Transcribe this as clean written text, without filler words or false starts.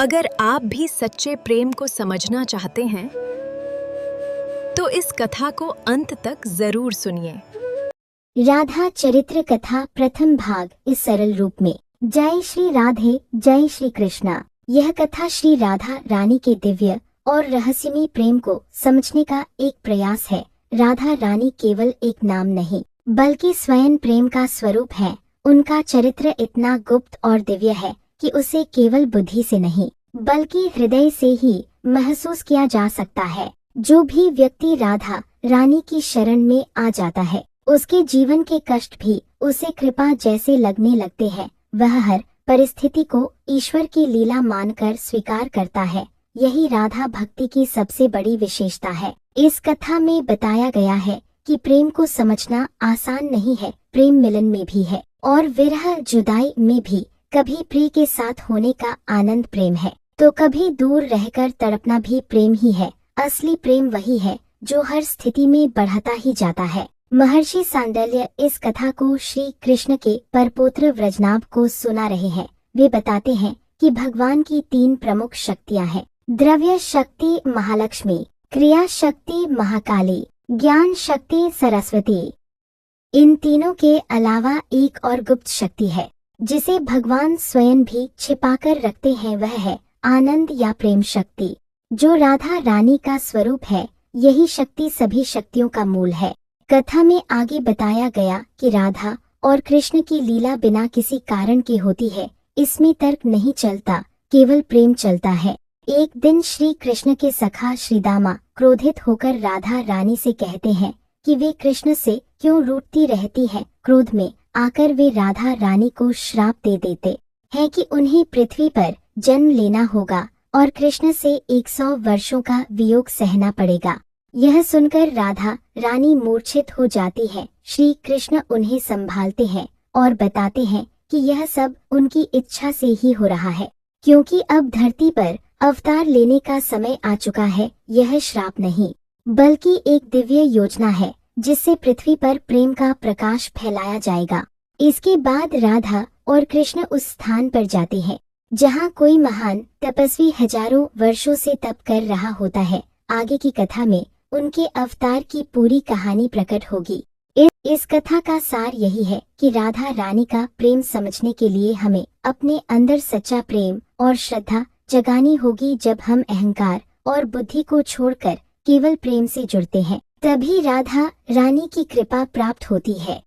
अगर आप भी सच्चे प्रेम को समझना चाहते हैं तो इस कथा को अंत तक जरूर सुनिए। राधा चरित्र कथा प्रथम भाग इस सरल रूप में। जय श्री राधे, जय श्री कृष्णा। यह कथा श्री राधा रानी के दिव्य और रहस्यमय प्रेम को समझने का एक प्रयास है। राधा रानी केवल एक नाम नहीं बल्कि स्वयं प्रेम का स्वरूप है। उनका चरित्र इतना गुप्त और दिव्य है कि उसे केवल बुद्धि से नहीं बल्कि हृदय से ही महसूस किया जा सकता है। जो भी व्यक्ति राधा रानी की शरण में आ जाता है उसके जीवन के कष्ट भी उसे कृपा जैसे लगने लगते हैं। वह हर परिस्थिति को ईश्वर की लीला मानकर स्वीकार करता है। यही राधा भक्ति की सबसे बड़ी विशेषता है। इस कथा में बताया गया है कि प्रेम को समझना आसान नहीं है। प्रेम मिलन में भी है और विरह जुदाई में भी। कभी प्रिय के साथ होने का आनंद प्रेम है तो कभी दूर रहकर तड़पना भी प्रेम ही है। असली प्रेम वही है जो हर स्थिति में बढ़ता ही जाता है। महर्षि सांडल्य इस कथा को श्री कृष्ण के परपौत्र व्रजनाभ को सुना रहे हैं। वे बताते हैं कि भगवान की 3 प्रमुख शक्तियां हैं। द्रव्य शक्ति महालक्ष्मी, क्रिया शक्ति महाकाली, ज्ञान शक्ति सरस्वती। इन तीनों के अलावा एक और गुप्त शक्ति है जिसे भगवान स्वयं भी छिपाकर रखते हैं। वह है आनंद या प्रेम शक्ति जो राधा रानी का स्वरूप है। यही शक्ति सभी शक्तियों का मूल है। कथा में आगे बताया गया कि राधा और कृष्ण की लीला बिना किसी कारण के होती है। इसमें तर्क नहीं चलता, केवल प्रेम चलता है। एक दिन श्री कृष्ण के सखा श्रीदामा क्रोधित होकर राधा रानी से कहते हैं कि वे कृष्ण से क्यों रूठती रहती है। क्रोध में आकर वे राधा रानी को श्राप दे देते हैं कि उन्हें पृथ्वी पर जन्म लेना होगा और कृष्ण से 100 वर्षों का वियोग सहना पड़ेगा। यह सुनकर राधा रानी मूर्छित हो जाती है। श्री कृष्ण उन्हें संभालते हैं और बताते हैं कि यह सब उनकी इच्छा से ही हो रहा है क्योंकि अब धरती पर अवतार लेने का समय आ चुका है। यह श्राप नहीं बल्कि एक दिव्य योजना है जिससे पृथ्वी पर प्रेम का प्रकाश फैलाया जाएगा। इसके बाद राधा और कृष्ण उस स्थान पर जाते हैं जहाँ कोई महान तपस्वी हजारों वर्षों से तप कर रहा होता है। आगे की कथा में उनके अवतार की पूरी कहानी प्रकट होगी। इस कथा का सार यही है कि राधा रानी का प्रेम समझने के लिए हमें अपने अंदर सच्चा प्रेम और श्रद्धा जगानी होगी। जब हम अहंकार और बुद्धि को छोड़कर केवल प्रेम से जुड़ते हैं तभी राधा रानी की कृपा प्राप्त होती है।